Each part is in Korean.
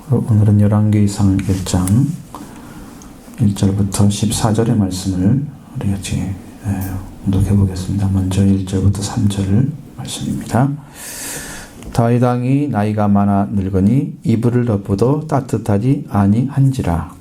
오늘은 열왕기상 1장 1절부터 14절의 말씀을 우리 같이 공독해 보겠습니다. 먼저 1절부터 3절 말씀입니다. 다윗 왕이 나이가 많아 늙으니 이불을 덮어도 따뜻하지 아니한지라.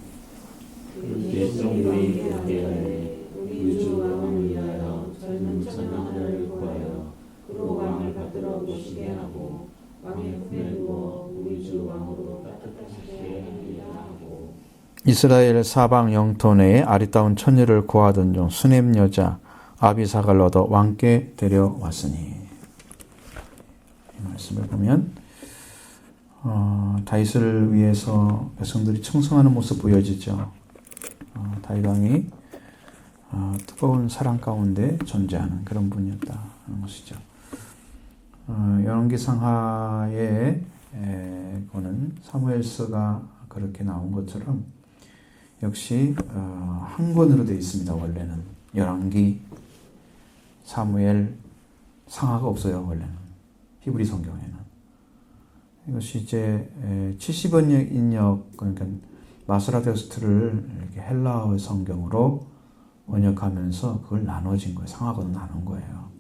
이스라엘 사방 영토 내에 아리따운 처녀를 구하던 중 수넴 여자 아비사갈 얻어 왕께 데려왔으니. 이 말씀을 보면 다윗을 위해서 백성들이 청송하는 모습 보여지죠. 다윗 왕이 뜨거운 사랑 가운데 존재하는 그런 분이었다 하는 것이죠. 열왕기상하에 보는 사무엘서가 그렇게 나온 것처럼 역시 한 권으로 되어 있습니다. 원래는 열왕기, 사무엘, 상하가 없어요. 원래는 히브리 성경에는. 이것이 이제 70원 인역, 그러니까 마스라데스트를 이렇게 헬라어 성경으로 번역하면서 그걸 나눠진 거예요. 상하고는 나눈 거예요.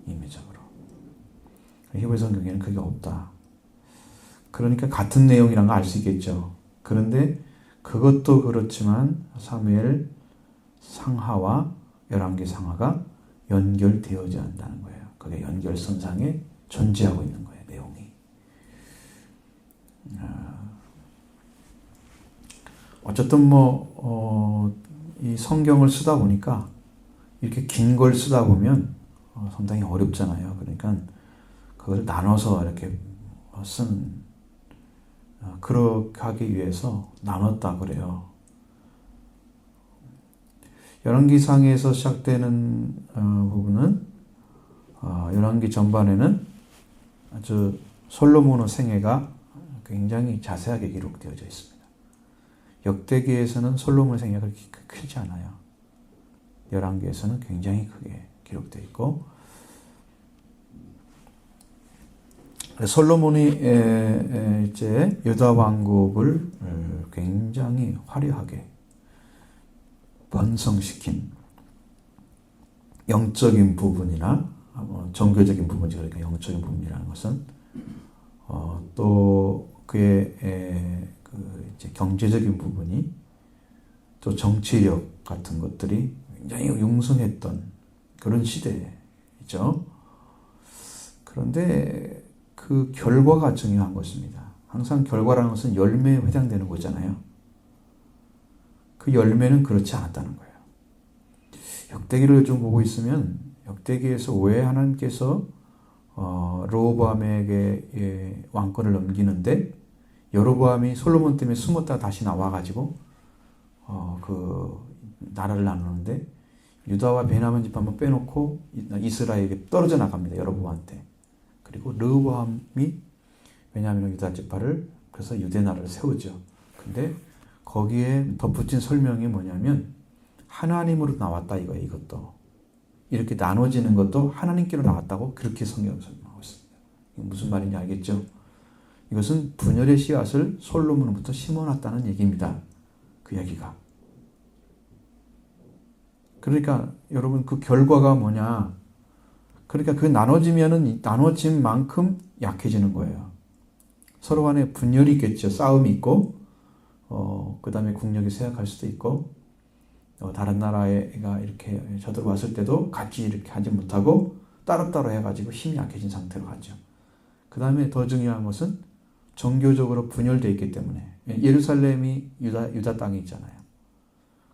임의적으로. 히브리 성경에는 그게 없다. 그러니까 같은 내용이란 거 알 수 있겠죠. 그런데 그것도 그렇지만 사무엘 상하와 열왕기 상하가 연결되어져야 한다는 거예요. 그게 연결선상에 존재하고 있는 거예요. 내용이. 어쨌든 이 성경을 쓰다 보니까 이렇게 긴 걸 쓰다 보면 상당히 어렵잖아요. 그러니까 그걸 나눠서 이렇게 쓰는, 그렇게 하기 위해서 나눴다 그래요. 열왕기상에서 시작되는 부분은 열왕기 전반에는 아주 솔로몬의 생애가 굉장히 자세하게 기록되어져 있습니다. 역대기에서는 솔로몬의 생애가 그렇게 크지 않아요. 열왕기에서는 굉장히 크게 기록되어 있고, 솔로몬이 이제 유다 왕국을 굉장히 화려하게 번성시킨 영적인 부분이나 종교적인 부분이죠. 그러니까 영적인 부분이라는 것은 또 그의 이제 경제적인 부분이, 또 정치력 같은 것들이 굉장히 융성했던 그런 시대이죠. 그런데 그 결과가 중요한 것입니다. 항상 결과라는 것은 열매에 해당되는 거잖아요. 그 열매는 그렇지 않았다는 거예요. 역대기를 좀 보고 있으면 역대기에서 왜 하나님께서 르호보암에게 왕권을 넘기는데 여로보암이 솔로몬 때문에 숨었다가 다시 나와가지고 그 나라를 나누는데 유다와 베냐민 집 한번 빼놓고 이스라엘에게 떨어져 나갑니다. 여로보암한테. 그리고 르호보암이 베냐민과 유다 지파를, 그래서 유대 나라를 세우죠. 근데 거기에 덧붙인 설명이 뭐냐면 하나님으로 나왔다 이거예요. 이것도 이렇게 나눠지는 것도 하나님께로 나왔다고 그렇게 성경을 설명하고 있습니다. 이게 무슨 말인지 알겠죠? 이것은 분열의 씨앗을 솔로몬부터 심어놨다는 얘기입니다. 그 얘기가. 그러니까 여러분 그 결과가 뭐냐? 그러니까 그 나눠지면은 나눠진 만큼 약해지는 거예요. 서로 간에 분열이 있겠죠. 싸움이 있고, 그 다음에 국력이 쇠약할 수도 있고, 다른 나라가 이렇게 쳐들어왔을 때도 같이 이렇게 하지 못하고 따로따로 해가지고 힘이 약해진 상태로 가죠. 그 다음에 더 중요한 것은 종교적으로 분열되어 있기 때문에 예루살렘이 유다 땅이 있잖아요.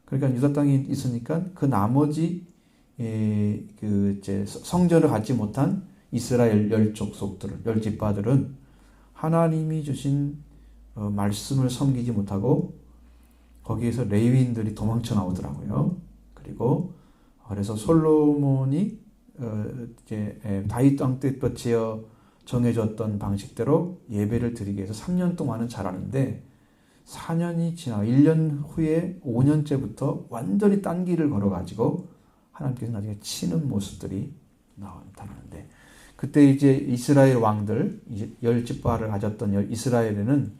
그러니까 유다 땅이 있으니까 그 나머지 이제 성전을 갖지 못한 이스라엘 열 족속들은, 열 지파들은 하나님이 주신 말씀을 섬기지 못하고 거기에서 레위인들이 도망쳐 나오더라고요. 그리고 그래서 솔로몬이 이제 다윗 왕 때부터 정해졌던 방식대로 예배를 드리기 위해서 3년 동안은 잘하는데 4년이 지나 1년 후에 5년째부터 완전히 딴 길을 걸어가지고 하나님께서 나중에 치는 모습들이 나타나는데, 그때 이제 이스라엘 왕들, 이제 열 지파를 가졌던 이스라엘에는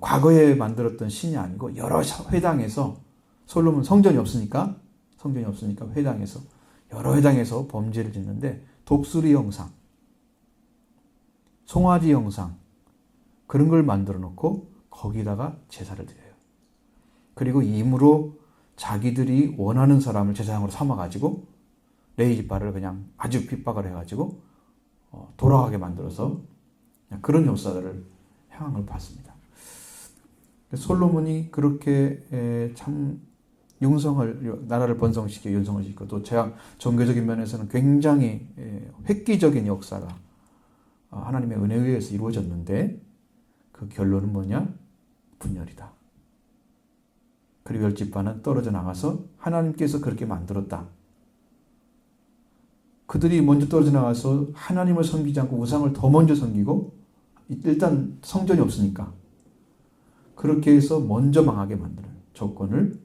과거에 만들었던 신이 아니고 여러 회당에서 솔로몬 성전이 없으니까 회당에서 여러 회당에서 범죄를 짓는데 독수리 형상, 송아지 형상 그런 걸 만들어 놓고 거기다가 제사를 드려요. 그리고 임으로 자기들이 원하는 사람을 제사장으로 삼아가지고 레위지파를 그냥 아주 핍박을 해가지고 돌아가게 만들어서 그런 역사들을 향을 봤습니다. 솔로몬이 그렇게 참 나라를 번성시키고 융성을 시키고 또 종교적인 면에서는 굉장히 획기적인 역사가 하나님의 은혜에 의해서 이루어졌는데 그 결론은 뭐냐? 분열이다. 그리고 열 지파는 떨어져 나가서 하나님께서 그렇게 만들었다. 그들이 먼저 떨어져 나가서 하나님을 섬기지 않고 우상을 더 먼저 섬기고 일단 성전이 없으니까 그렇게 해서 먼저 망하게 만드는 조건을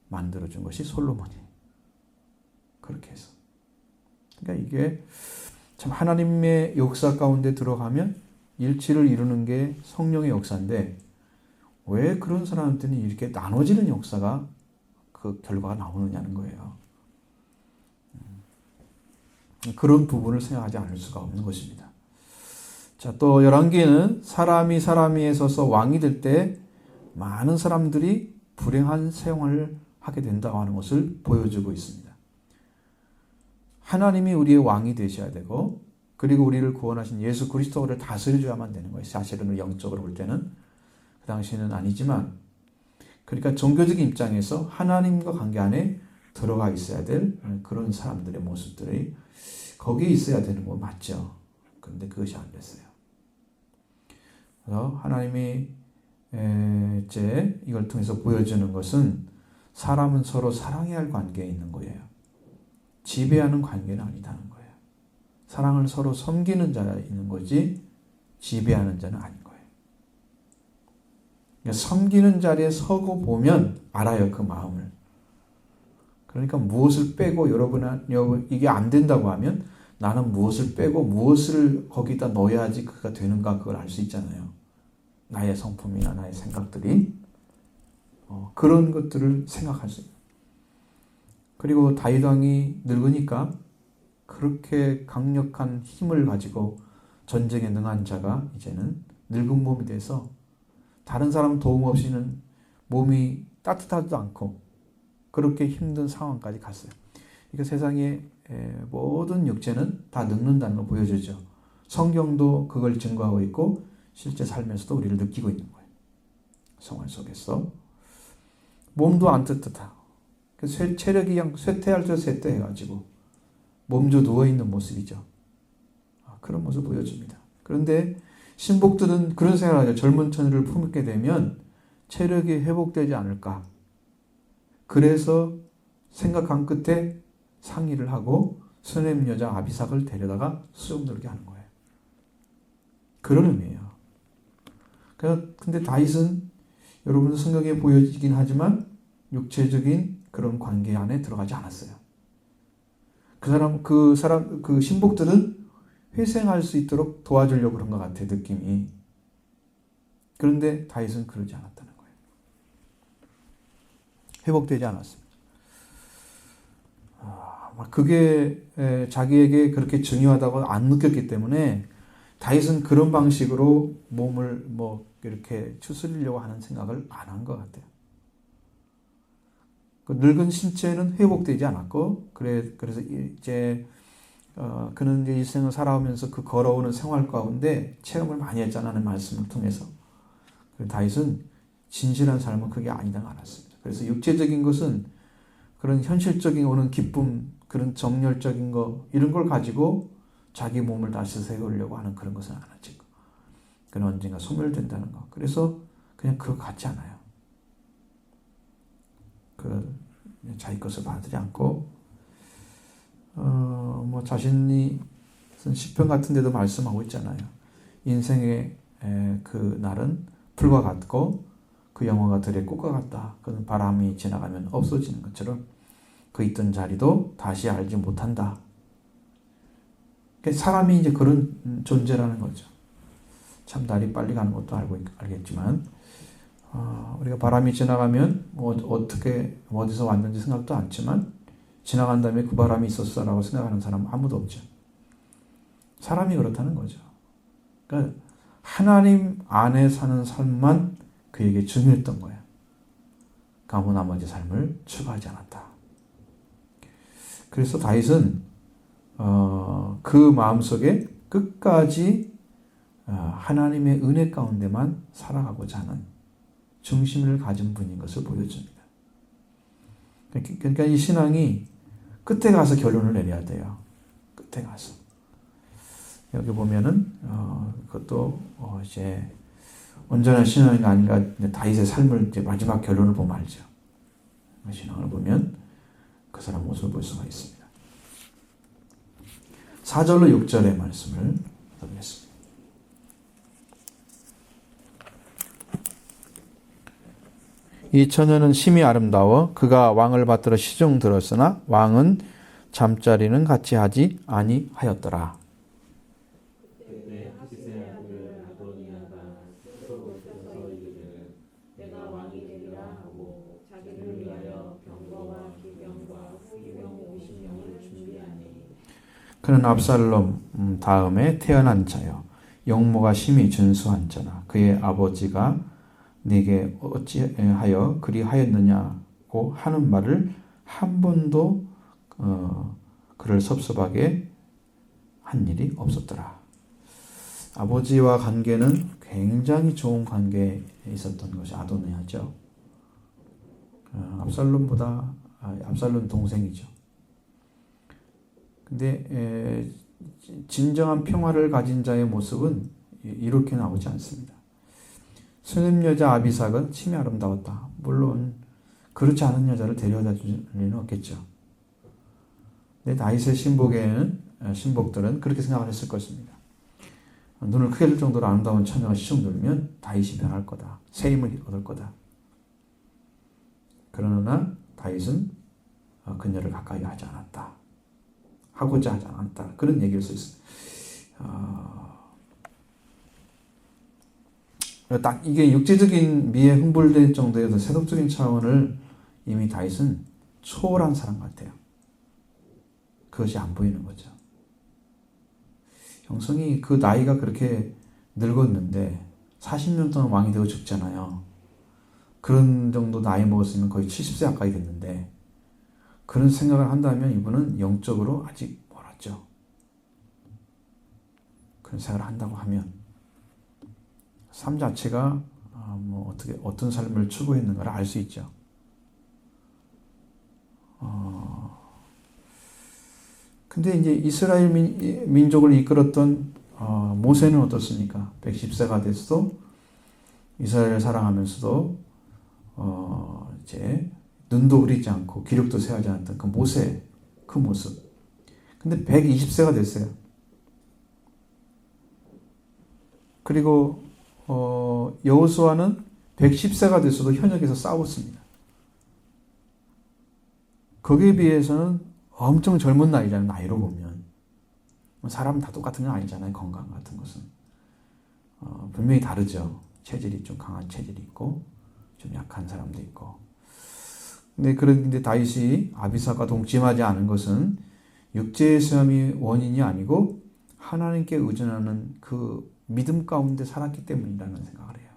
만들어준 것이 솔로몬이. 그렇게 해서. 그러니까 이게 참 하나님의 역사 가운데 들어가면 일치를 이루는 게 성령의 역사인데 왜 그런 사람들이 이렇게 나눠지는 역사가 그 결과가 나오느냐는 거예요. 그런 부분을 생각하지 않을 수가 없는 것입니다. 자, 또 열왕기에는 사람이 위에 서서 왕이 될 때 많은 사람들이 불행한 생활을 하게 된다고 하는 것을 보여주고 있습니다. 하나님이 우리의 왕이 되셔야 되고 그리고 우리를 구원하신 예수 그리스도를 다스려줘야만 되는 거예요. 사실은 영적으로 볼 때는 그 당시에는 아니지만 그러니까 종교적인 입장에서 하나님과 관계 안에 들어가 있어야 될 그런 사람들의 모습들이 거기에 있어야 되는 거 맞죠. 그런데 그것이 안 됐어요. 그래서 하나님이 이제 이걸 통해서 보여주는 것은 사람은 서로 사랑해야 할 관계에 있는 거예요. 지배하는 관계는 아니다는 거예요. 사랑을 서로 섬기는 자가 있는 거지 지배하는 자는 아닌 거예요. 그러니까 섬기는 자리에 서고 보면 알아요, 그 마음을. 그러니까 무엇을 빼고 여러분 이게 안 된다고 하면 나는 무엇을 빼고 무엇을 거기다 넣어야지 그가 되는가 그걸 알 수 있잖아요. 나의 성품이나 나의 생각들이 그런 것들을 생각할 수 있어요. 그리고 다윗 왕이 늙으니까 그렇게 강력한 힘을 가지고 전쟁에 능한 자가 이제는 늙은 몸이 돼서 다른 사람 도움 없이는 몸이 따뜻하지도 않고 그렇게 힘든 상황까지 갔어요. 이게 세상의 모든 육체는 다 늙는다는 걸 보여주죠. 성경도 그걸 증거하고 있고 실제 삶에서도 우리를 느끼고 있는 거예요. 생활 속에서 몸도 안 떳떳하고 체력이 그냥 쇠퇴할 때 쇠퇴해가지고 몸져 누워있는 모습이죠. 그런 모습 보여줍니다. 그런데 신복들은 그런 생각을 하죠. 젊은 처녀를 품게 되면 체력이 회복되지 않을까. 그래서 생각한 끝에 상의를 하고 수넴 여자 아비삭을 데려다가 수염 들게 하는 거예요. 그런 의미예요. 근데 다윗은 여러분 성경에 보여지긴 하지만 육체적인 그런 관계 안에 들어가지 않았어요. 그 신복들은 회생할 수 있도록 도와주려고 그런 것 같아요, 느낌이. 그런데 다윗은 그러지 않았다는 거예요. 회복되지 않았습니다. 그게 자기에게 그렇게 중요하다고 안 느꼈기 때문에 다윗은 그런 방식으로 몸을 이렇게 추스리려고 하는 생각을 안 한 것 같아요. 그 늙은 신체는 회복되지 않았고, 그래서 이제 그는 이제 일생을 살아오면서 그 걸어오는 생활 가운데 체험을 많이 했잖아는 말씀을 통해서. 다윗은 진실한 삶은 그게 아니다고 알았습니다. 그래서 육체적인 것은 그런 현실적인 오는 기쁨, 그런 정열적인 거 이런 걸 가지고 자기 몸을 다시 세우려고 하는 그런 것은 안 하지. 그는 언젠가 소멸된다는 거. 그래서 그냥 그거 같지 않아요. 자기 것을 받지 않고 자신이 시편 같은 데도 말씀하고 있잖아요. 인생의 그 날은 풀과 같고 그 영화가 들의 꽃과 같다. 그는 바람이 지나가면 없어지는 것처럼 그 있던 자리도 다시 알지 못한다. 사람이 이제 그런 존재라는 거죠. 참 날이 빨리 가는 것도 알겠지만 우리가 바람이 지나가면 어떻게 어디서 왔는지 생각도 않지만 지나간 다음에 그 바람이 있었어라고 생각하는 사람 아무도 없죠. 사람이 그렇다는 거죠. 그러니까 하나님 안에 사는 삶만 그에게 중요했던 거예요. 아무 나머지 삶을 추구하지 않았다. 그래서 다윗은 그 마음속에 끝까지 하나님의 은혜 가운데만 살아가고자 하는 중심을 가진 분인 것을 보여줍니다. 그러니까 이 신앙이 끝에 가서 결론을 내려야 돼요. 끝에 가서. 여기 보면은 그것도 이제 온전한 신앙이 아니라 다윗의 삶을 이제 마지막 결론을 보면 알죠. 신앙을 보면 그 사람 모습을 볼 수가 있습니다. 4절로 6절의 말씀을 드리겠습니다. 이 처녀는 심히 아름다워 그가 왕을 받들어 시중 들었으나 왕은 잠자리는 같이 하지 아니하였더라. 그는 압살롬 다음에 태어난 자요 용모가 심히 준수한 자나 그의 아버지가 네게 어찌하여 그리하였느냐고 하는 말을 한 번도 그를 섭섭하게 한 일이 없었더라. 아버지와 관계는 굉장히 좋은 관계에 있었던 것이 아도니아죠. 압살롬 동생이죠. 근데 진정한 평화를 가진 자의 모습은 이렇게 나오지 않습니다. 수냄 여자 아비삭은 심히 아름다웠다. 물론 그렇지 않은 여자를 데려다 줄 리는 없겠죠. 근데 다윗의 신복들은 그렇게 생각을 했을 것입니다. 눈을 크게 뜰 정도로 아름다운 처녀가 시중 들면 다윗이 변할 거다. 새 힘을 얻을 거다. 그러나 다윗은 그녀를 가까이 하지 않았다. 하고자 하지 않았다. 그런 얘기를 써 있습니다. 딱 이게 육체적인 미에 흥분될 정도의 세속적인 차원을 이미 다윗은 초월한 사람 같아요. 그것이 안 보이는 거죠. 형성이 그 나이가 그렇게 늙었는데 40년 동안 왕이 되어 죽잖아요. 그런 정도 나이 먹었으면 거의 70세 가까이 됐는데 그런 생각을 한다면 이분은 영적으로 아직 멀었죠. 그런 생각을 한다고 하면 삶 자체가 어떤 삶을 추구했는가를 알 수 있죠. 근데 이제 이스라엘 민족을 이끌었던 모세는 어떻습니까? 110세가 됐어도 이스라엘을 사랑하면서도 이제 눈도 흐리지 않고 기력도 세하지 않았던 그 모세 그 모습. 근데 120세가 됐어요. 그리고 여호수아는 110세가 됐어도 현역에서 싸웠습니다. 거기에 비해서는 엄청 젊은 나이잖아요. 나이로 보면. 사람은 다 똑같은 건 아니잖아요. 건강 같은 것은. 분명히 다르죠. 체질이 좀 강한 체질이 있고 좀 약한 사람도 있고. 그런데 다윗이 아비삭과 동침하지 않은 것은 육체의 시험이 원인이 아니고 하나님께 의존하는 그 믿음 가운데 살았기 때문이라는 생각을 해요.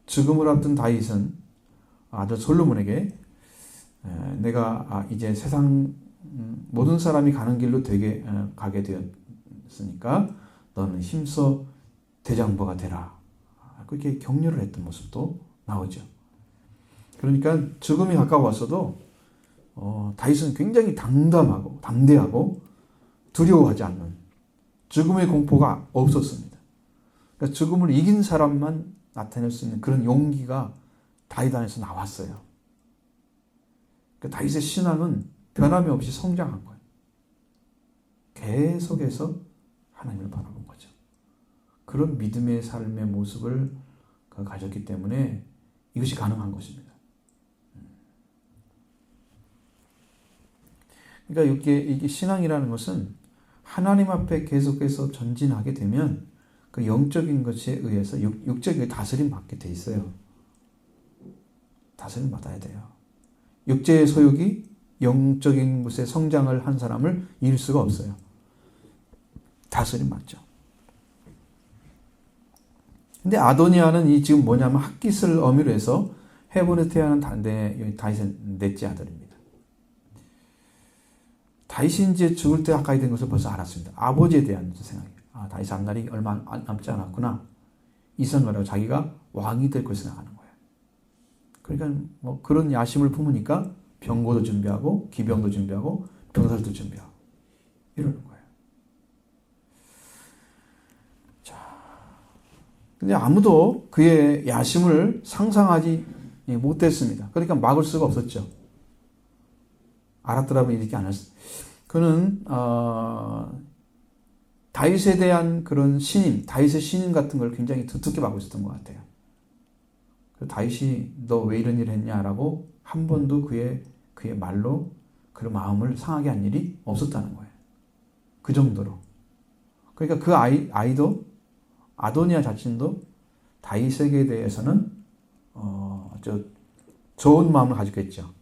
죽음을 앞둔 다윗은 아들 솔로몬에게 내가 이제 세상 모든 사람이 가는 길로 가게 되었으니까 너는 힘써 대장부가 되라. 그렇게 격려를 했던 모습도 나오죠. 그러니까 죽음이 가까웠어도 다윗은 굉장히 담대하고 두려워하지 않는 죽음의 공포가 없었습니다. 그러니까 죽음을 이긴 사람만 나타낼 수 있는 그런 용기가 다윗 안에서 나왔어요. 그러니까 다윗의 신앙은 변함이 없이 성장한 거예요. 계속해서 하나님을 바라본 거죠. 그런 믿음의 삶의 모습을 가졌기 때문에 이것이 가능한 것입니다. 그러니까 이게 신앙이라는 것은 하나님 앞에 계속해서 전진하게 되면 그 그 영적인 것에 의해서 육적인 다스림 받게 돼 있어요. 다스림 받아야 돼요. 육체의 소욕이 영적인 것에 성장을 한 사람을 이길 수가 없어요. 다스림 받죠. 근데 아도니아는 이 지금 뭐냐면 핫깃을 어미로 해서 헤브론에 태어난 다윗의 넷째 아들입니다. 다윗이 이제 죽을 때 가까이 된 것을 벌써 알았습니다. 아버지에 대한 생각이에요. 아, 다윗 앞날이 얼마 남지 않았구나. 이 생각으로 자기가 왕이 될 것을 생각하는 거예요. 그러니까 뭐 그런 야심을 품으니까 병고도 준비하고 기병도 준비하고 병사도 준비하고 이러는 거예요. 자, 근데 아무도 그의 야심을 상상하지 못했습니다. 그러니까 막을 수가 없었죠. 알았더라면 이렇게 안 했어요. 그는 다윗에 대한 그런 신임, 다윗의 신임 같은 걸 굉장히 두텁게 막고 있었던 것 같아요. 다윗이 너 왜 이런 일을 했냐라고 한 번도 그의 말로 그런 마음을 상하게 한 일이 없었다는 거예요. 그 정도로. 그러니까 그 아이도 아도니아 자신도 다윗에게 대해서는 좋은 마음을 가지고 있겠죠.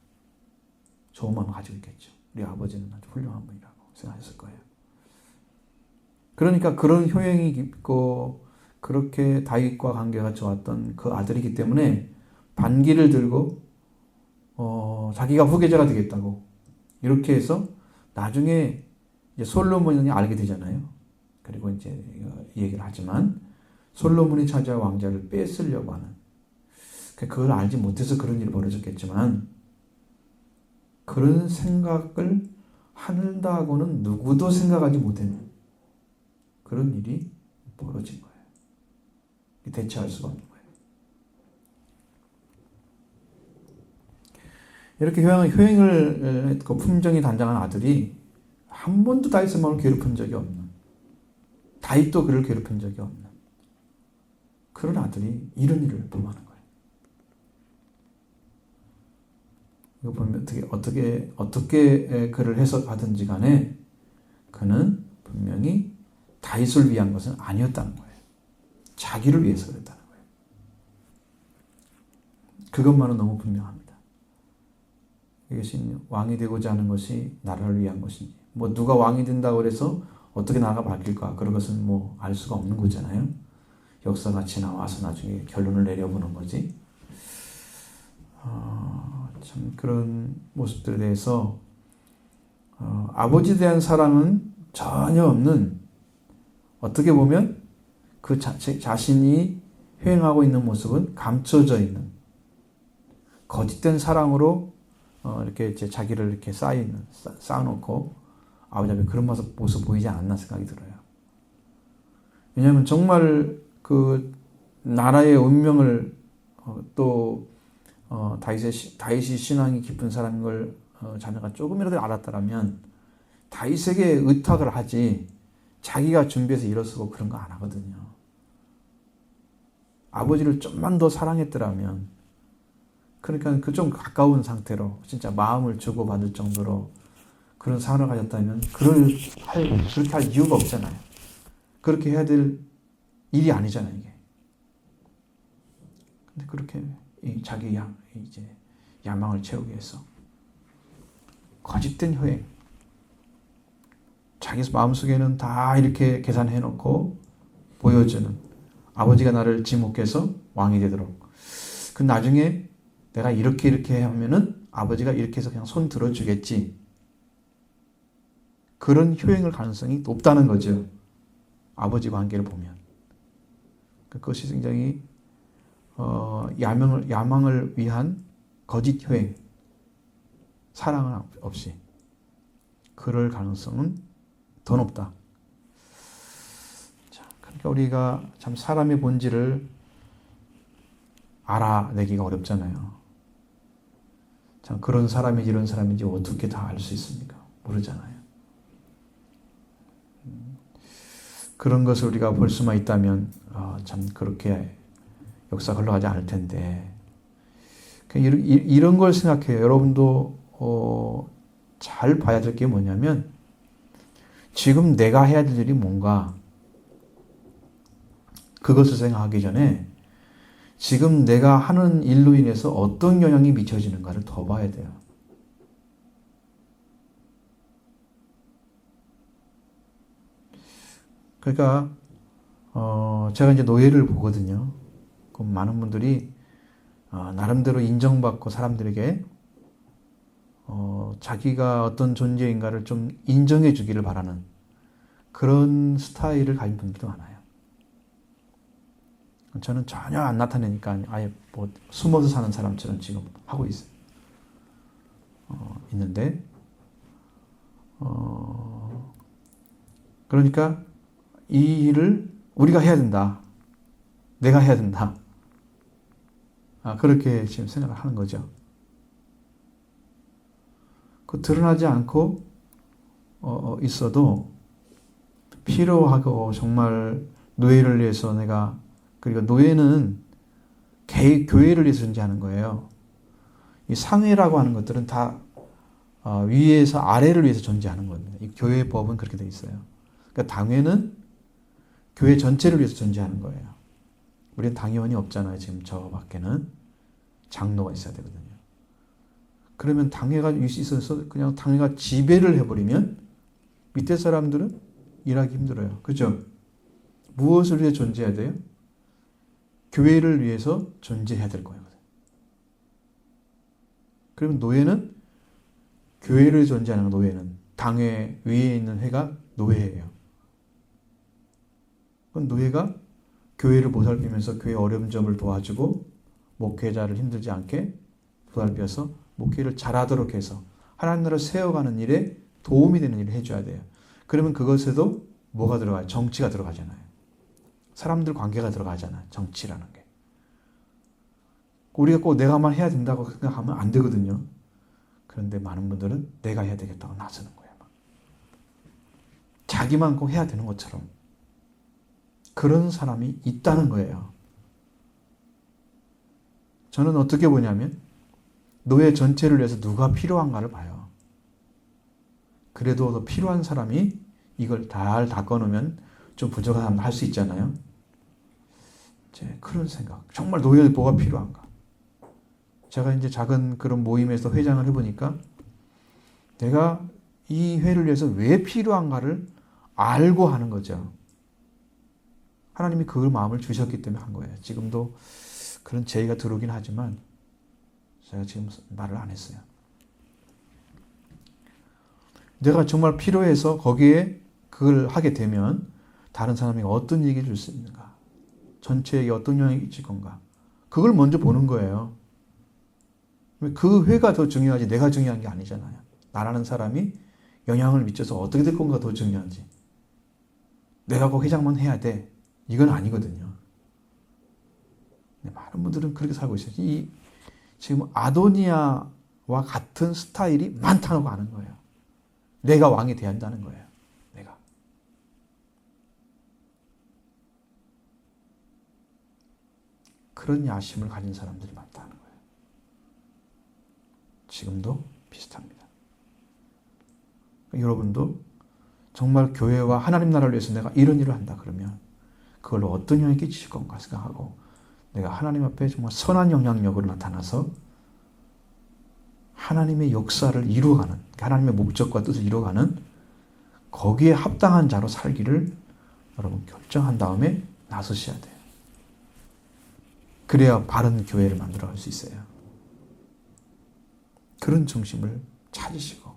좋은 마음을 가지고 있겠죠. 우리 아버지는 아주 훌륭한 분이라고 생각했을 거예요. 그러니까 그런 효행이 깊고 그렇게 다윗과 관계가 좋았던 그 아들이기 때문에 반기를 들고 자기가 후계자가 되겠다고 이렇게 해서 나중에 이제 솔로몬이 알게 되잖아요. 그리고 이제 이 얘기를 하지만 솔로몬이 차지할 왕자를 뺏으려고 하는, 그걸 알지 못해서 그런 일이 벌어졌겠지만 그런 생각을 한다고는 누구도 생각하지 못했는 그런 일이 벌어진 거예요. 대처할 수가 없는 거예요. 이렇게 효행을 했고 품정이 단장한 아들이 한 번도 다윗의 마음을 괴롭힌 적이 없는, 다윗도 그를 괴롭힌 적이 없는 그런 아들이 이런 일을 범하는 거예요. 이거 보면 어떻게 그를 해석하든지 간에 그는 분명히 다윗을 위한 것은 아니었다는 거예요. 자기를 위해서 그랬다는 거예요. 그것만은 너무 분명합니다. 이것이 왕이 되고자 하는 것이 나라를 위한 것인지, 뭐 누가 왕이 된다고 해서 어떻게 나라가 바뀔까, 그런 것은 뭐 알 수가 없는 거잖아요. 역사가 지나와서 나중에 결론을 내려보는 거지. 참 그런 모습들에 대해서 아버지에 대한 사랑은 전혀 없는, 어떻게 보면 그 자신이 회행하고 있는 모습은 감춰져 있는 거짓된 사랑으로 이렇게 이제 자기를 이렇게 쌓아놓고 아버지 앞에 그런 모습 보이지 않았나 생각이 들어요. 왜냐하면 정말 그 나라의 운명을 또 다윗이 신앙이 깊은 사람인 걸 자녀가 조금이라도 알았다라면 다윗에게 의탁을 하지 자기가 준비해서 일어서고 그런 거 안 하거든요. 아버지를 좀만 더 사랑했더라면, 그러니까 그 좀 가까운 상태로 진짜 마음을 주고받을 정도로 그런 사랑을 가졌다면 그렇게 할 이유가 없잖아요. 그렇게 해야 될 일이 아니잖아요, 이게. 근데 그렇게 자기 이제 야망을 채우기 위해서 거짓된 효행, 자기 마음속에는 다 이렇게 계산해 놓고 보여주는, 아버지가 나를 지목해서 왕이 되도록, 그 나중에 내가 이렇게 하면은 아버지가 이렇게 해서 그냥 손 들어주겠지, 그런 효행을 가능성이 높다는 거죠. 아버지 관계를 보면. 그것이 굉장히 야망을 위한 거짓 효행, 사랑은 없이 그럴 가능성은 더 높다. 자, 그러니까 우리가 참 사람의 본질을 알아내기가 어렵잖아요. 참 그런 사람인지 이런 사람인지 어떻게 다 알 수 있습니까? 모르잖아요. 그런 것을 우리가 볼 수만 있다면 참 그렇게 역사가 흘러가지 않을 텐데, 이런 걸 생각해요. 여러분도 잘 봐야 될 게 뭐냐면 지금 내가 해야 될 일이 뭔가, 그것을 생각하기 전에 지금 내가 하는 일로 인해서 어떤 영향이 미쳐지는가를 더 봐야 돼요. 그러니까 제가 이제 노예를 보거든요. 그럼 많은 분들이 나름대로 인정받고 사람들에게 자기가 어떤 존재인가를 좀 인정해 주기를 바라는 그런 스타일을 가진 분들도 많아요. 저는 전혀 안 나타내니까 아예 뭐 숨어서 사는 사람처럼 지금 하고 있어요. 있는데 그러니까 이 일을 우리가 해야 된다. 내가 해야 된다. 그렇게 지금 생각을 하는 거죠. 그 드러나지 않고 있어도 필요하고 정말 노예를 위해서 내가 그리고 노예는 교회를 위해서 존재하는 거예요. 이 상회라고 하는 것들은 다 위에서 아래를 위해서 존재하는 겁니다. 이 교회의 법은 그렇게 되어 있어요. 그러니까 당회는 교회 전체를 위해서 존재하는 거예요. 우리는 당회원이 없잖아요. 지금 저 밖에는 장로가 있어야 되거든요. 그러면 당회가 있어서 그냥 당회가 지배를 해버리면 밑에 사람들은 일하기 힘들어요. 그죠? 무엇을 위해 존재해야 돼요? 교회를 위해서 존재해야 될 거예요. 그러면 노예는 교회를 존재하는 노예는 당회 위에 있는 회가 노예예요. 그럼 노예가 교회를 보살피면서 교회 어려운 점을 도와주고 목회자를 힘들지 않게 보살펴서 목회를 잘하도록 해서 하나님 나라를 세워가는 일에 도움이 되는 일을 해줘야 돼요. 그러면 그것에도 뭐가 들어가요? 정치가 들어가잖아요. 사람들 관계가 들어가잖아요. 정치라는 게. 우리가 꼭 내가만 해야 된다고 생각하면 안 되거든요. 그런데 많은 분들은 내가 해야 되겠다고 나서는 거예요. 자기만 꼭 해야 되는 것처럼. 그런 사람이 있다는 거예요. 저는 어떻게 보냐면 노예 전체를 위해서 누가 필요한가를 봐요. 그래도 더 필요한 사람이 이걸 잘 닦아놓으면 좀 부족한 사람도 할 수 있잖아요. 그런 생각. 정말 노예의 뭐가 필요한가. 제가 이제 작은 그런 모임에서 회장을 해보니까 내가 이 회를 위해서 왜 필요한가를 알고 하는 거죠. 하나님이 그 마음을 주셨기 때문에 한 거예요. 지금도 그런 제의가 들어오긴 하지만 제가 지금 말을 안 했어요. 내가 정말 필요해서 거기에 그걸 하게 되면 다른 사람에게 어떤 얘기를 줄 수 있는가? 전체에게 어떤 영향이 있을 건가? 그걸 먼저 보는 거예요. 그 회가 더 중요하지 내가 중요한 게 아니잖아요. 나라는 사람이 영향을 미쳐서 어떻게 될 건가 더 중요하지. 내가 그 회장만 해야 돼. 이건 아니거든요. 많은 분들은 그렇게 살고 있어요. 지금 아도니아와 같은 스타일이 많다고 하는 거예요. 내가 왕이 돼야 한다는 거예요. 내가. 그런 야심을 가진 사람들이 많다는 거예요. 지금도 비슷합니다. 여러분도 정말 교회와 하나님 나라를 위해서 내가 이런 일을 한다 그러면 그걸로 어떤 영향이 끼칠 건가 생각하고 내가 하나님 앞에 정말 선한 영향력으로 나타나서 하나님의 역사를 이루어가는 하나님의 목적과 뜻을 이루어가는 거기에 합당한 자로 살기를 여러분 결정한 다음에 나서셔야 돼요. 그래야 바른 교회를 만들어갈 수 있어요. 그런 중심을 찾으시고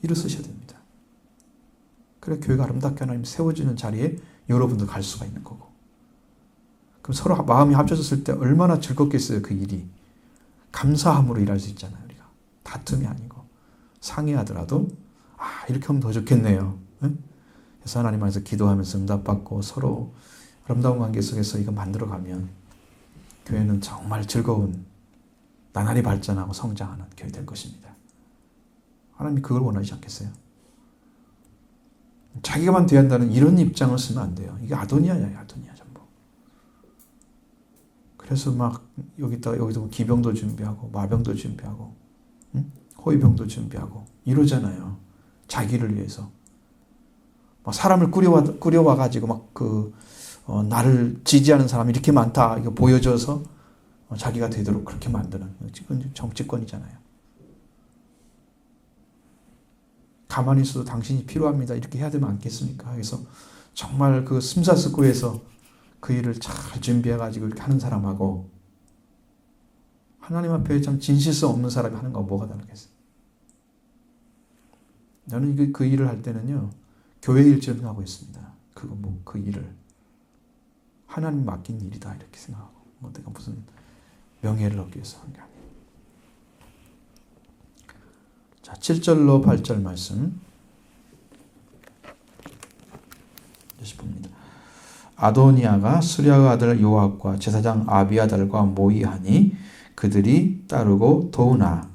일어서셔야 됩니다. 그래 교회가 아름답게 하나님 세워지는 자리에 여러분도 갈 수가 있는 거고. 그럼 서로 마음이 합쳐졌을 때 얼마나 즐겁겠어요. 그 일이. 감사함으로 일할 수 있잖아요. 우리가. 다툼이 아니고. 상의하더라도 이렇게 하면 더 좋겠네요. 그래서 하나님 안에서 기도하면서 응답받고 서로 아름다운 관계 속에서 이거 만들어가면 교회는 정말 즐거운 나날이 발전하고 성장하는 교회 될 것입니다. 하나님이 그걸 원하지 않겠어요? 자기가만 돼야 한다는 이런 입장을 쓰면 안 돼요. 이게 아도니아야, 아도니아 전부. 그래서 막 여기도 기병도 준비하고 마병도 준비하고 호위병도 준비하고 이러잖아요. 자기를 위해서. 막 사람을 꾸려와 가지고 막 나를 지지하는 사람이 이렇게 많다 이거 보여줘서 자기가 되도록 그렇게 만드는 그건 정치권이잖아요. 가만히 있어도 당신이 필요합니다. 이렇게 해야 되면 않겠습니까? 그래서 정말 그 심사숙고해서 그 일을 잘 준비해가지고 이렇게 하는 사람하고 하나님 앞에 참 진실성 없는 사람이 하는 거 뭐가 다르겠어요? 저는 그 일을 할 때는요, 교회 일처럼 생각하고 있습니다. 그 일을. 하나님 맡긴 일이다. 이렇게 생각하고. 내가 무슨 명예를 얻기 위해서 한 게 아니에요. 자, 7절로 8절 말씀. 다시 봅니다. 아도니아가 수랴의 아들 요압과 제사장 아비아달과 모의하니 그들이 따르고 도우나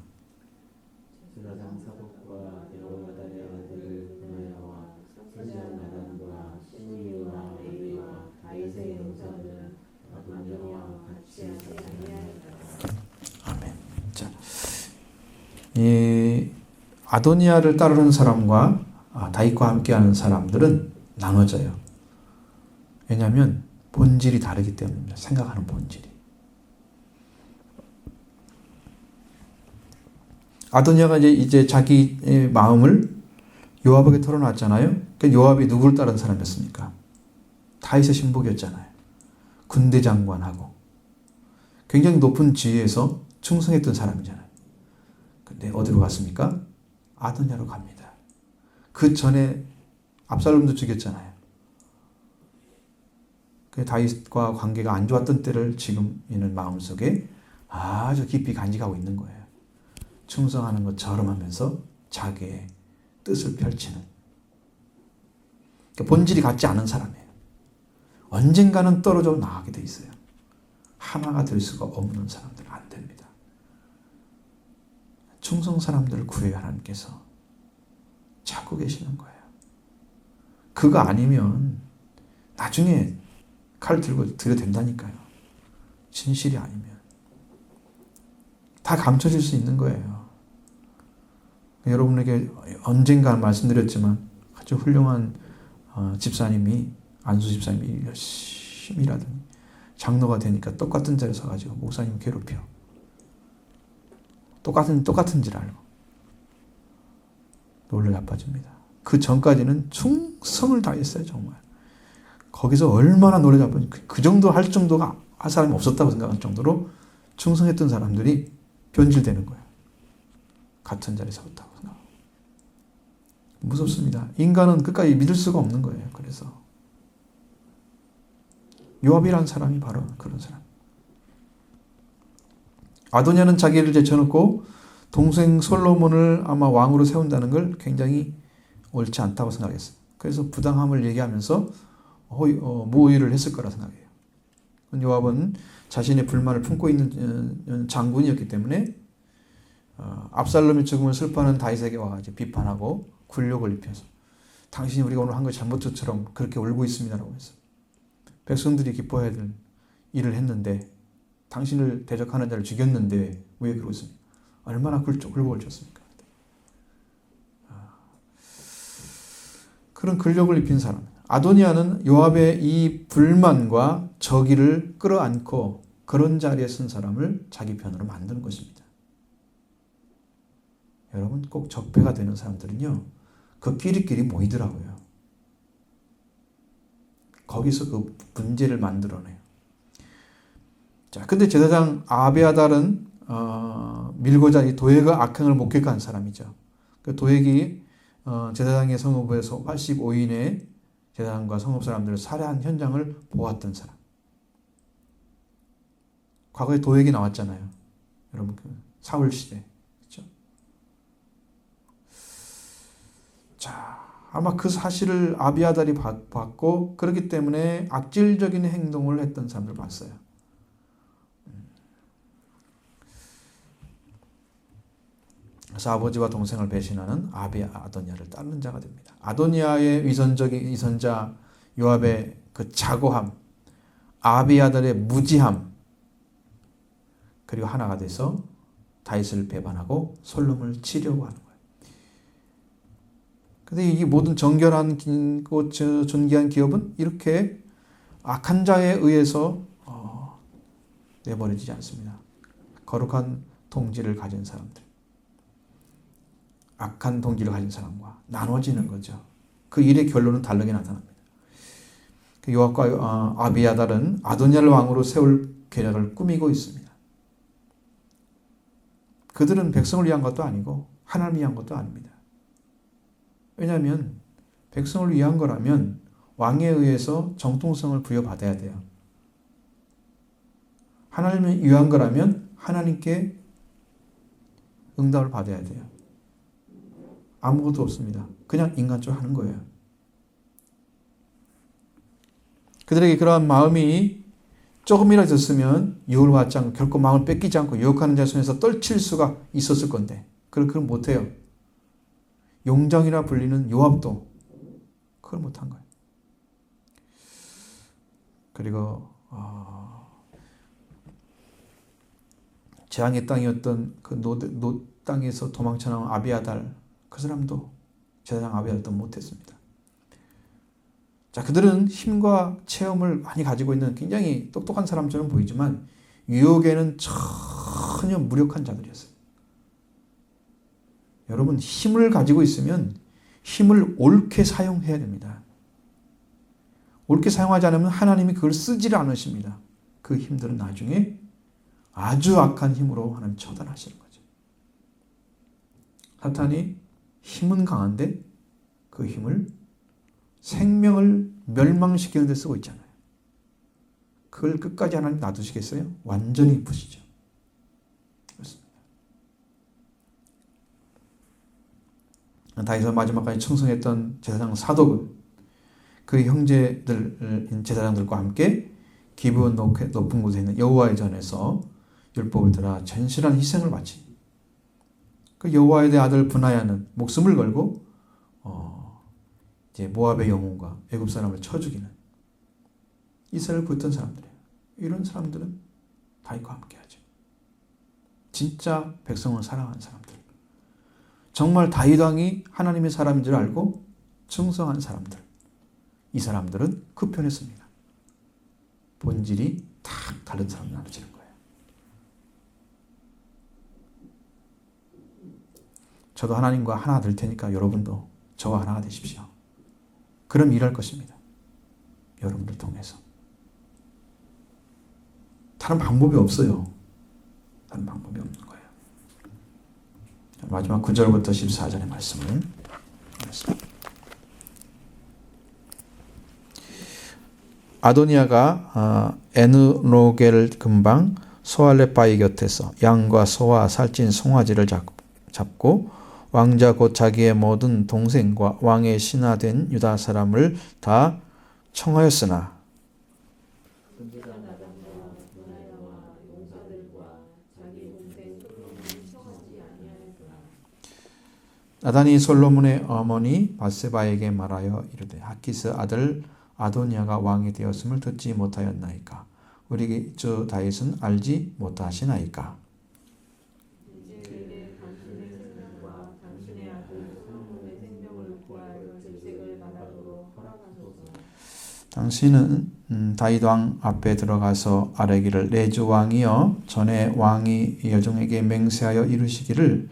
아멘. 자, 이 아도니아를 따르는 사람과 다윗과 함께하는 사람들은 나눠져요. 왜냐하면 본질이 다르기 때문입니다. 생각하는 본질이. 아도니아가 이제 자기 마음을 요압에게 털어놨잖아요. 그 요압이 누구를 따르는 사람이었습니까? 다윗의 신복이었잖아요. 군대 장관하고 굉장히 높은 지위에서 충성했던 사람이잖아요. 근데 어디로 갔습니까? 아도니아로 갑니다. 그 전에 압살롬도 죽였잖아요. 그 다윗과 관계가 안 좋았던 때를 지금 이는 마음속에 아주 깊이 간직하고 있는 거예요. 충성하는 것처럼 하면서 자기의 뜻을 펼치는. 그러니까 본질이 같지 않은 사람이에요. 언젠가는 떨어져 나가게 돼 있어요. 하나가 될 수가 없는 사람들은 안 됩니다. 충성 사람들을 구해야 하나님께서 찾고 계시는 거예요. 그거 아니면 나중에 칼 들고 들여댄다니까요. 진실이 아니면. 다 감춰질 수 있는 거예요. 여러분에게 언젠가 말씀드렸지만 아주 훌륭한 집사님이 안수 집사님이 열심히 일하더니 장로가 되니까 똑같은 자리에 서가지고 목사님 괴롭혀. 똑같은 줄 알고 놀라 자빠집니다. 그 전까지는 충성을 다했어요. 정말. 거기서 얼마나 노래 잡았는지 그 정도 할 정도가 할 사람이 없었다고 생각할 정도로 충성했던 사람들이 변질되는 거예요. 같은 자리에 섰다고 생각하고. 무섭습니다. 인간은 끝까지 믿을 수가 없는 거예요. 그래서 요압이라는 사람이 바로 그런 사람. 아도니아는 자기를 제쳐놓고 동생 솔로몬을 아마 왕으로 세운다는 걸 굉장히 옳지 않다고 생각했어요. 그래서 부당함을 얘기하면서 모의를 했을 거라 생각해요. 요압은 자신의 불만을 품고 있는 장군이었기 때문에 압살롬의 죽음을 슬퍼하는 다윗에게 와가지고 비판하고 굴욕을 입혀서 당신이 우리가 오늘 한 거 잘못처럼 그렇게 울고 있습니다라고 했어. 백성들이 기뻐해야 될 일을 했는데 당신을 대적하는 자를 죽였는데 왜 그러고 있습니까? 얼마나 굴욕을 줬습니까? 그런 굴욕을 입힌 사람. 아도니아는 요압의 이 불만과 저기를 끌어안고 그런 자리에 쓴 사람을 자기 편으로 만드는 것입니다. 여러분 꼭 적폐가 되는 사람들은요. 그 끼리끼리 모이더라고요. 거기서 그 문제를 만들어내요. 자, 근데 제사장 아비아달은 밀고자 이 도액의 악행을 목격한 사람이죠. 그 도액이 제사장의 성읍에서 85인의 제사장과 성읍 사람들을 살해한 현장을 보았던 사람. 과거에 도액이 나왔잖아요. 여러분 그 사울 시대. 그렇죠? 자, 아마 그 사실을 아비아달이 봤고 그렇기 때문에 악질적인 행동을 했던 사람들 봤어요. 그래서 아버지와 동생을 배신하는 아도니아를 따르는 자가 됩니다. 아도니아의 위선자 요압의 그 자고함, 아비아달의 무지함, 그리고 하나가 돼서 다윗을 배반하고 솔로몬을 치려고 하는 거예요. 그런데 이 모든 정결한 존귀한 기업은 이렇게 악한 자에 의해서 내버려지지 않습니다. 거룩한 동지를 가진 사람들, 악한 동지를 가진 사람과 나눠지는 거죠. 그 일의 결론은 다르게 나타납니다. 요압과 아비아달은 아도니아를 왕으로 세울 계략을 꾸미고 있습니다. 그들은 백성을 위한 것도 아니고 하나님을 위한 것도 아닙니다. 왜냐하면 백성을 위한 거라면 왕에 의해서 정통성을 부여받아야 돼요. 하나님을 위한 거라면 하나님께 응답을 받아야 돼요. 아무것도 없습니다. 그냥 인간적으로 하는 거예요. 그들에게 그러한 마음이 조금이라도 있었으면 유혹을 받지 않고 결코 마음을 뺏기지 않고 유혹하는 자의 손에서 떨칠 수가 있었을 건데 그걸 못해요. 용정이라 불리는 요압도 그걸 못한 거예요. 그리고 재앙의 땅이었던 그 노 땅에서 도망쳐 나온 아비아달, 그 사람도 제사장 아비아달도 못했습니다. 자, 그들은 힘과 체험을 많이 가지고 있는 굉장히 똑똑한 사람처럼 보이지만 유혹에는 전혀 무력한 자들이었어요. 여러분, 힘을 가지고 있으면 힘을 옳게 사용해야 됩니다. 옳게 사용하지 않으면 하나님이 그걸 쓰지를 않으십니다. 그 힘들은 나중에 아주 악한 힘으로 하나님 처단하시는 거죠. 사탄이 힘은 강한데 그 힘을 생명을 멸망시키는 데 쓰고 있잖아요. 그걸 끝까지 하나님 놔두시겠어요? 완전히 부시죠. 그렇습니다. 다윗을 마지막까지 청성했던 제사장 사독은 그 형제들 제사장들과 함께 기브온 높은 곳에 있는 여호와의 전에서 율법을 따라 전실한 희생을 바치 그 여호와의 대 아들 브나야는 목숨을 걸고 이제 모압의 영혼과 애굽 사람을 쳐 죽이는 이스라엘을 붙던 사람들이에요. 이런 사람들은 다윗과 함께하죠. 진짜 백성을 사랑하는 사람들, 정말 다윗 왕이 하나님의 사람인 줄 알고 충성한 사람들, 이 사람들은 그 편에 섭니다. 본질이 딱 다른 사람을 나눠지는 거예요. 저도 하나님과 하나 될 테니까 여러분도 저와 하나가 되십시오. 그럼 일할 것입니다. 여러분들 통해서. 다른 방법이 없어요. 다른 방법이 없는 거예요. 마지막 9절부터 14절의 말씀을 읽겠습니다. 아도니아가 에누로겔 근방 소알레바위 곁에서 양과 소와 살찐 송아지를 잡고 왕자 곧 자기의 모든 동생과 왕의 신하된 유다 사람을 다 청하였으나 나단이 솔로몬의 어머니 바세바에게 말하여 이르되 하키스 아들 아도니아가 왕이 되었음을 듣지 못하였나이까? 우리 주 다윗은 알지 못하시나이까? 당신은 다윗 왕 앞에 들어가서 아뢰기를 내 주 왕이여 전에 왕이 여종에게 맹세하여 이르시기를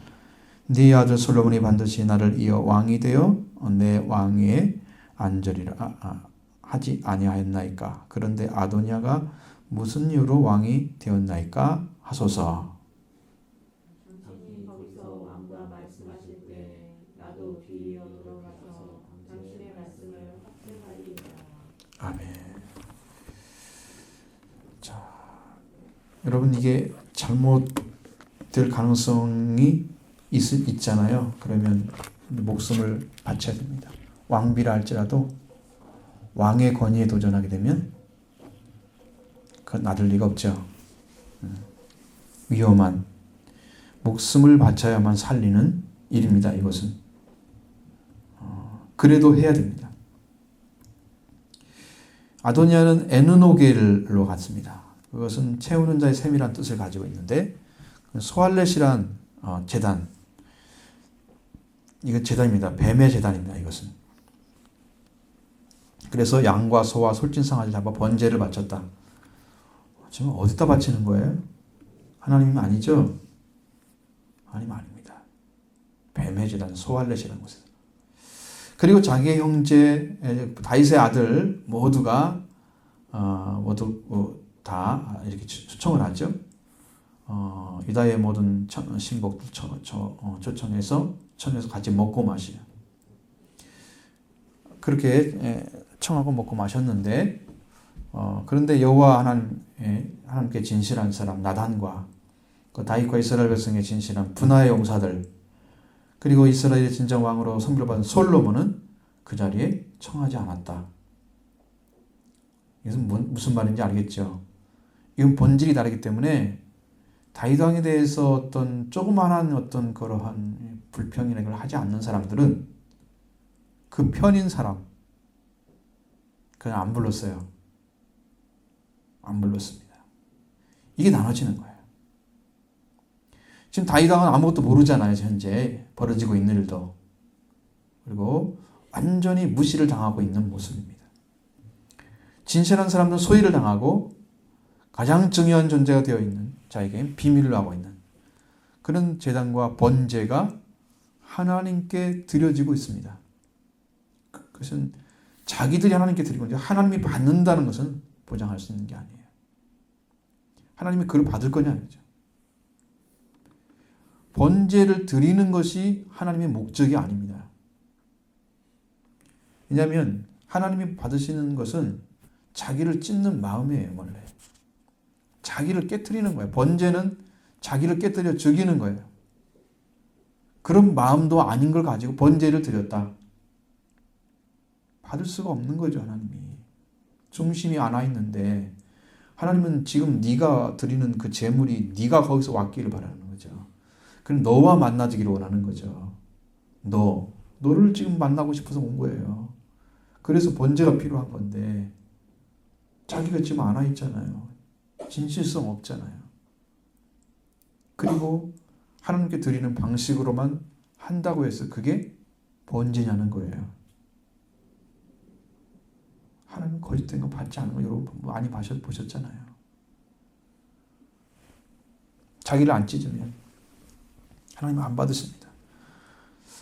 네 아들 솔로몬이 반드시 나를 이어 왕이 되어 내 왕위에 앉으리라 하지 아니하였나이까? 그런데 아도니아가 무슨 이유로 왕이 되었나이까? 하소서. 당신이 거기서 왕과 말씀하실 때 나도 뒤이어 들어가서 당신의 말씀을 확증하리이다. 아멘. 자, 여러분 이게 잘못될 가능성이 있잖아요. 그러면 목숨을 바쳐야 됩니다. 왕비라 할지라도 왕의 권위에 도전하게 되면 그건 놔둘 리가 없죠. 위험한 목숨을 바쳐야만 살리는 일입니다. 이것은 그래도 해야 됩니다. 아도니아는 에누노겔로 갔습니다. 그것은 채우는 자의 셈이란 뜻을 가지고 있는데 소알렛이란 제단, 이건 제단입니다. 뱀의 제단입니다. 이것은 그래서 양과 소와 솔진상아지를 잡아 번제를 바쳤다. 지금 어디다 바치는 거예요? 하나님이 아니죠? 하나님 아닙니다. 뱀의 제단 소알렛이라는 곳에서. 그리고 자기의 형제 다윗의 아들 모두가 모두 다 이렇게 초청을 하죠. 유다의 모든 신복들 초청해서 같이 먹고 마셔요. 그렇게 청하고 먹고 마셨는데 그런데 여호와 하나님께 진실한 사람 나단과 그 다윗과 이스라엘 백성의 진실한 분하의 용사들 그리고 이스라엘의 진정 왕으로 선물받은 솔로몬은 그 자리에 청하지 않았다. 이것은 무슨 말인지 알겠죠? 이건 본질이 다르기 때문에 다윗 왕에 대해서 어떤 조그만한 어떤 그러한 불평이나 걸 하지 않는 사람들은 그 편인 사람 그냥 안 불렀어요. 안 불렀습니다. 이게 나눠지는 거예요. 지금 다윗 왕은 아무것도 모르잖아요. 현재 벌어지고 있는 일도. 그리고 완전히 무시를 당하고 있는 모습입니다. 진실한 사람들은 소외를 당하고 가장 중요한 존재가 되어 있는 자에게 비밀로 하고 있는 그런 제단과 번제가 하나님께 드려지고 있습니다. 그것은 자기들이 하나님께 드리고 있는데 하나님이 받는다는 것은 보장할 수 있는 게 아니에요. 하나님이 그걸 받을 거냐 아니죠. 번제를 드리는 것이 하나님의 목적이 아닙니다. 왜냐하면 하나님이 받으시는 것은 자기를 찢는 마음이에요. 원래 자기를 깨트리는 거예요. 번제는 자기를 깨뜨려 죽이는 거예요. 그런 마음도 아닌 걸 가지고 번제를 드렸다. 받을 수가 없는 거죠. 하나님이 중심이 안 와 있는데 하나님은 지금 네가 드리는 그 제물이 네가 거기서 왔기를 바라는 거죠. 그럼 너와 만나지기를 원하는 거죠. 너를 지금 만나고 싶어서 온 거예요. 그래서 번제가 필요한 건데 자기가 지금 안 와 있잖아요. 진실성 없잖아요. 그리고 하나님께 드리는 방식으로만 한다고 해서 그게 번제냐는 거예요. 하나님 거짓된 거 받지 않는 거 여러분 많이 보셨잖아요. 자기를 안 찢으면 하나님 안 받으십니다.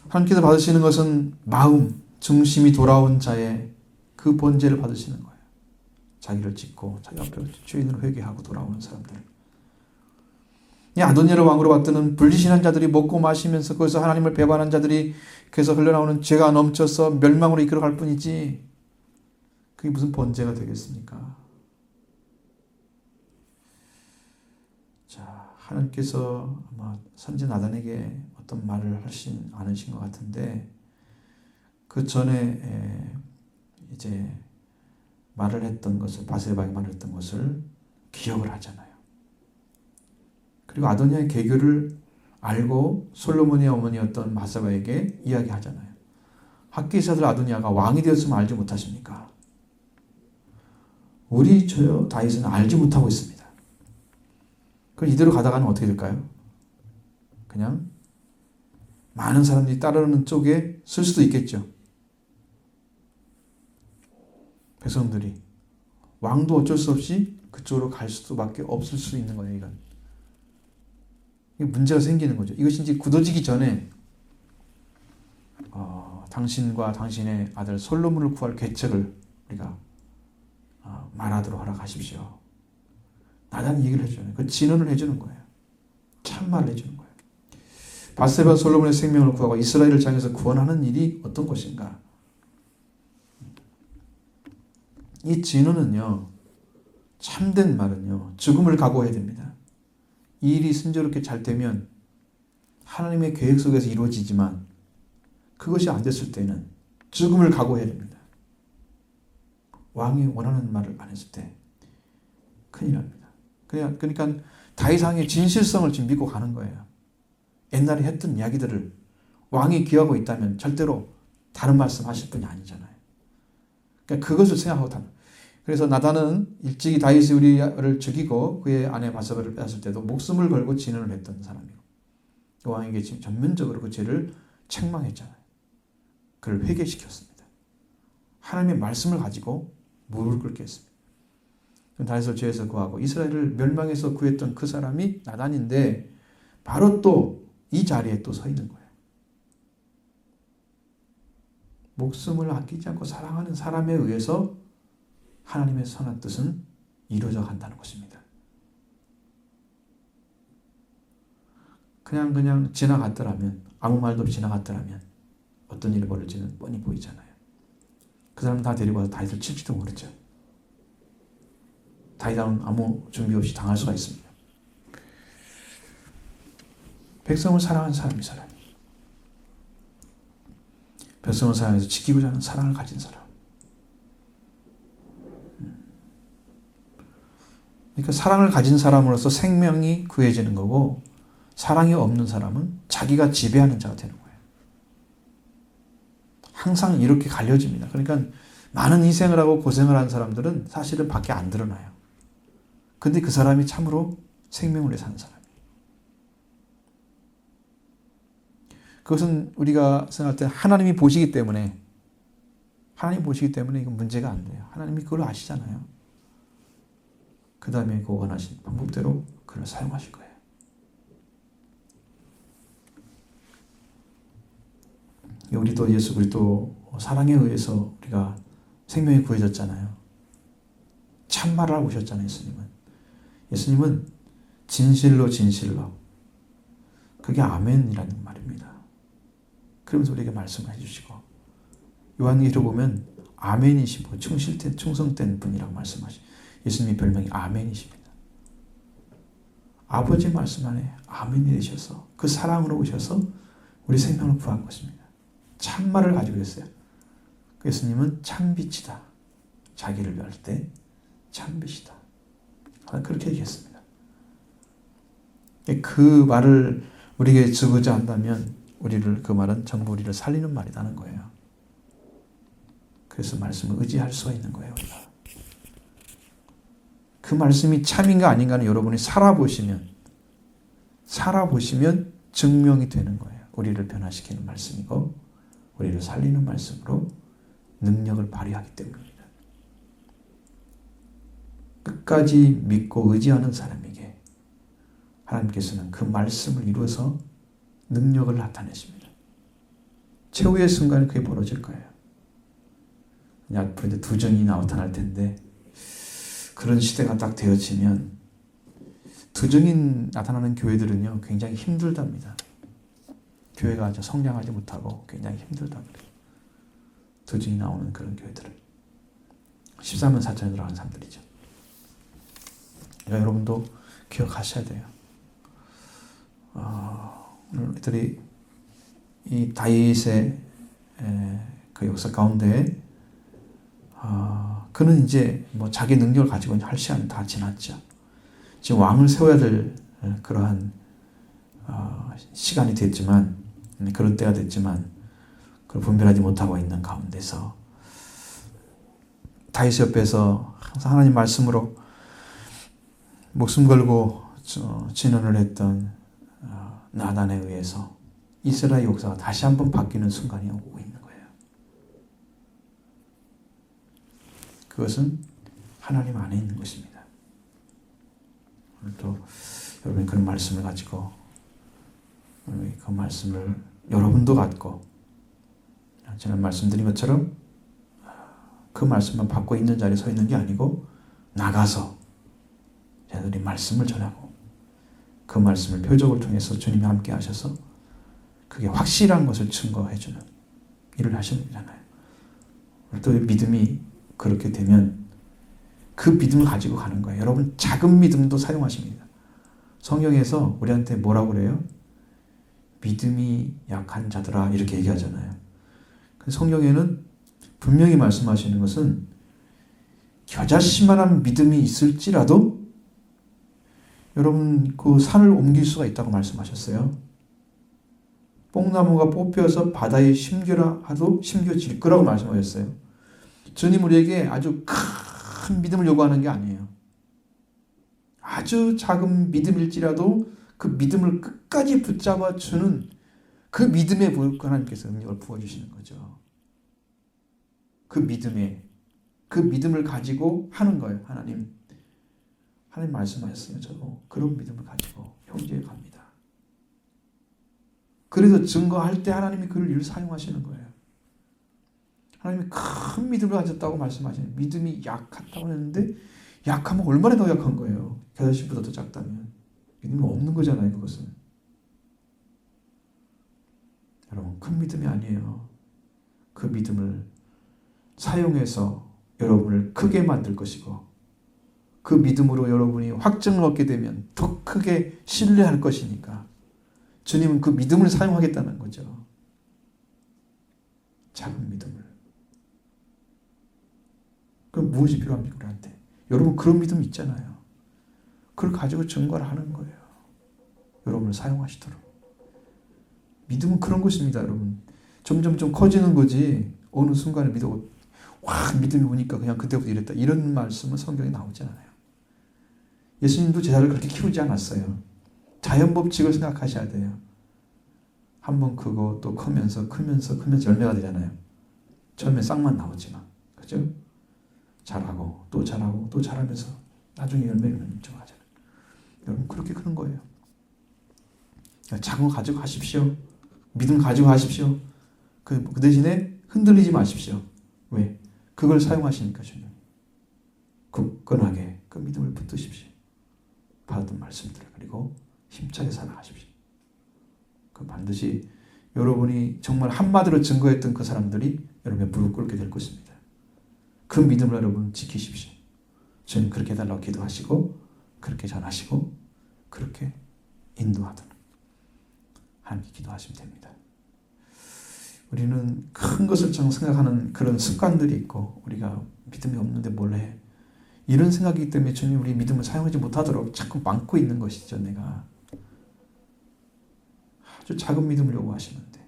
하나님께서 받으시는 것은 마음, 중심이 돌아온 자의 그 번제를 받으시는 거예요. 자기를 찢고 자기 앞에 주인을 회개하고 돌아오는 사람들. 이 아도니아를 왕으로 받드는 불리신한 자들이 먹고 마시면서 거기서 하나님을 배반한 자들이 그래서 흘러나오는 죄가 넘쳐서 멸망으로 이끌어갈 뿐이지 그게 무슨 번제가 되겠습니까? 자, 하나님께서 아마 선지 나단에게 어떤 말을 하신 않으신 것 같은데 그 전에 이제 말을 했던 것을 바세바에게 말을 했던 것을 기억을 하잖아요. 그리고 아도니아의 계교를 알고 솔로몬의 어머니였던 바세바에게 이야기하잖아요. 학기의 아들 아도니아가 왕이 되었으면 알지 못하십니까? 우리 저요 다윗은 알지 못하고 있습니다. 그럼 이대로 가다가는 어떻게 될까요? 그냥 많은 사람들이 따르는 쪽에 쓸 수도 있겠죠. 백성들이 왕도 어쩔 수 없이 그쪽으로 갈 수밖에 없을 수 있는 거예요. 이건 이게 문제가 생기는 거죠. 이것이 이제 굳어지기 전에 당신과 당신의 아들 솔로몬을 구할 계책을 우리가 말하도록 허락하십시오. 나단이 얘기를 해주는 그 진언을 해주는 거예요. 참말을 해주는 거예요. 바세바 솔로몬의 생명을 구하고 이스라엘을 향해서 구원하는 일이 어떤 것인가? 이 진언은요, 참된 말은요, 죽음을 각오해야 됩니다. 이 일이 순조롭게 잘 되면 하나님의 계획 속에서 이루어지지만 그것이 안 됐을 때는 죽음을 각오해야 됩니다. 왕이 원하는 말을 안 했을 때 큰일 납니다. 그러니까 다윗 왕의 진실성을 지금 믿고 가는 거예요. 옛날에 했던 이야기들을 왕이 기하고 있다면 절대로 다른 말씀 하실 분이 아니잖아요. 그러니까 그것을 생각하고 그래서 나단은 일찍이 다윗이 우리를 죽이고 그의 아내 바세바를 빼앗을 때도 목숨을 걸고 진언을 했던 사람이고 왕에게 지금 전면적으로 그 죄를 책망했잖아요. 그를 회개시켰습니다. 하나님의 말씀을 가지고 무릎을 꿇게 했습니다. 다윗을 죄에서 구하고 이스라엘을 멸망해서 구했던 그 사람이 나단인데 바로 또 이 자리에 또 서 있는 거예요. 목숨을 아끼지 않고 사랑하는 사람에 의해서 하나님의 선한 뜻은 이루어져 간다는 것입니다. 그냥 지나갔더라면, 아무 말도 없이 지나갔더라면 어떤 일이 벌어질지는 뻔히 보이잖아요. 그 사람 다 데리고 와서 다윗을 칠지도 모르죠. 다윗은 아무 준비 없이 당할 수가 있습니다. 백성을 사랑하는 사람이 사람. 백성을 사랑해서 지키고자 하는 사랑을 가진 사람. 그러니까 사랑을 가진 사람으로서 생명이 구해지는 거고 사랑이 없는 사람은 자기가 지배하는 자가 되는 거예요. 항상 이렇게 갈려집니다. 그러니까 많은 희생을 하고 고생을 한 사람들은 사실은 밖에 안 드러나요. 근데 그 사람이 참으로 생명을 위해 사는 사람이에요. 그것은 우리가 생각할 때 하나님이 보시기 때문에 이건 문제가 안 돼요. 하나님이 그걸 아시잖아요. 그 다음에 그 원하신 방법대로 그를 사용하실 거예요. 우리도 예수 그리스도 사랑에 의해서 우리가 생명이 구해졌잖아요. 참말을 하고 오셨잖아요. 예수님은 진실로 그게 아멘이라는 말입니다. 그러면서 우리에게 말씀해 주시고 요한계시록 보면 아멘이시고 충성된 분이라고 말씀하시고 예수님의 별명이 아멘이십니다. 아버지 말씀 안에 아멘이 되셔서 그 사랑으로 오셔서 우리 생명을 구한 것입니다. 참말을 가지고 있어요. 예수님은 참빛이다. 자기를 볼 때 참빛이다. 그렇게 얘기했습니다. 그 말을 우리에게 주고자 한다면 그 말은 전부 우리를 살리는 말이라는 거예요. 그래서 말씀을 의지할 수가 있는 거예요. 우리가. 그 말씀이 참인가 아닌가는 여러분이 살아보시면 증명이 되는 거예요. 우리를 변화시키는 말씀이고 우리를 살리는 말씀으로 능력을 발휘하기 때문입니다. 끝까지 믿고 의지하는 사람에게 하나님께서는 그 말씀을 이루어서 능력을 나타내십니다. 최후의 순간에 그게 벌어질 거예요. 앞으로 이제 두 정이 나타날 텐데 그런 시대가 딱 되어지면 두 정이 나타나는 교회들은요 굉장히 힘들답니다. 교회가 성장하지 못하고 굉장히 힘들답니다. 두 정이 나오는 그런 교회들은 13만 4천에 들어가는 사람들이죠. 그러니까 여러분도 기억하셔야 돼요. 오늘 우리들이 이 다윗의 그 역사 가운데 그는 이제 뭐 자기 능력을 가지고 할 시간은 다 지났죠. 지금 왕을 세워야 될 그러한 시간이 됐지만 그런 때가 됐지만 그걸 분별하지 못하고 있는 가운데서 다윗 옆에서 항상 하나님 말씀으로 목숨 걸고 진언을 했던 나단에 의해서 이스라엘 역사가 다시 한번 바뀌는 순간이 오고 있는 거예요. 그것은 하나님 안에 있는 것입니다. 오늘도 여러분이 그런 말씀을 가지고 그 말씀을 여러분도 갖고 제가 말씀드린 것처럼 그 말씀만 받고 있는 자리에 서 있는 게 아니고 나가서 저희들이 말씀을 전하고 그 말씀을 표적을 통해서 주님이 함께 하셔서 그게 확실한 것을 증거해주는 일을 하시는 거잖아요. 또 믿음이 그렇게 되면 그 믿음을 가지고 가는 거예요. 여러분 작은 믿음도 사용하십니다. 성경에서 우리한테 뭐라고 그래요? 믿음이 약한 자들아 이렇게 얘기하잖아요. 성경에는 분명히 말씀하시는 것은 겨자씨만한 믿음이 있을지라도 여러분 그 산을 옮길 수가 있다고 말씀하셨어요. 뽕나무가 뽑혀서 바다에 심겨라 하도 심겨질 거라고 말씀하셨어요. 주님 우리에게 아주 큰 믿음을 요구하는 게 아니에요. 아주 작은 믿음일지라도 그 믿음을 끝까지 붙잡아 주는 그 믿음에 하나님께서 능력을 부어주시는 거죠. 그 믿음을 가지고 하는 거예요. 하나님 말씀하셨으면 저도 그런 믿음을 가지고 형제에 갑니다. 그래서 증거할 때 하나님이 그를 이를 사용하시는 거예요. 하나님이 큰 믿음을 가졌다고 말씀하시는, 믿음이 약하다고 했는데 약하면 얼마나 더 약한 거예요. 겨자씨보다 더 작다면. 믿음이 없는 거잖아요. 그것은. 여러분, 큰 믿음이 아니에요. 그 믿음을 사용해서 여러분을 크게 만들 것이고, 그 믿음으로 여러분이 확증을 얻게 되면 더 크게 신뢰할 것이니까 주님은 그 믿음을 사용하겠다는 거죠. 작은 믿음을. 그럼 무엇이 필요합니까? 우리한테? 여러분 그런 믿음 있잖아요. 그걸 가지고 증거를 하는 거예요. 여러분을 사용하시도록. 믿음은 그런 것입니다. 여러분. 점점 좀 커지는 거지 어느 순간에 믿음이 오니까 그냥 그때부터 이랬다. 이런 말씀은 성경에 나오지 않아요. 예수님도 제자를 그렇게 키우지 않았어요. 자연법칙을 생각하셔야 돼요. 한번 크고 또 크면서 열매가 되잖아요. 처음에 싹만 나오지만. 그죠? 잘하고 또 잘하고 또 잘하면서 나중에 열매를 맺어가잖아요. 여러분 그렇게 크는 거예요. 작은 거 가지고 하십시오. 믿음 가지고 하십시오. 그 대신에 흔들리지 마십시오. 왜? 그걸 사용하시니까 주님. 굳건하게 그 믿음을 붙드십시오. 받은 말씀들을 그리고 힘차게 살아가십시오. 그 반드시 여러분이 정말 한마디로 증거했던 그 사람들이 여러분의 무릎 꿇게 될 것입니다. 그 믿음을 여러분 지키십시오. 주님 그렇게 해달라고 기도하시고 그렇게 전하시고 그렇게 인도하도록 하나님께 기도하시면 됩니다. 우리는 큰 것을 생각하는 그런 습관들이 있고 우리가 믿음이 없는데 뭘 해? 이런 생각이기 때문에 주님 우리 믿음을 사용하지 못하도록 자꾸 막고 있는 것이죠. 내가 아주 작은 믿음을 요구하시는데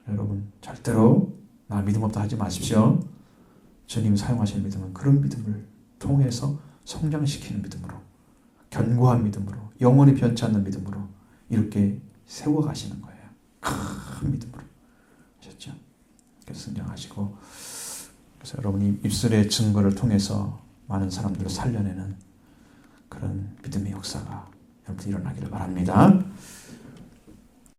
여러분 절대로 나 믿음 없다 하지 마십시오. 주님이 사용하시는 믿음은 그런 믿음을 통해서 성장시키는 믿음으로 견고한 믿음으로 영원히 변치 않는 믿음으로 이렇게 세워가시는 거예요. 큰 믿음으로 하셨죠. 그래서 성장하시고 그래서 여러분이 입술의 증거를 통해서 많은 사람들을 살려내는 그런 믿음의 역사가 여러분 일어나기를 바랍니다.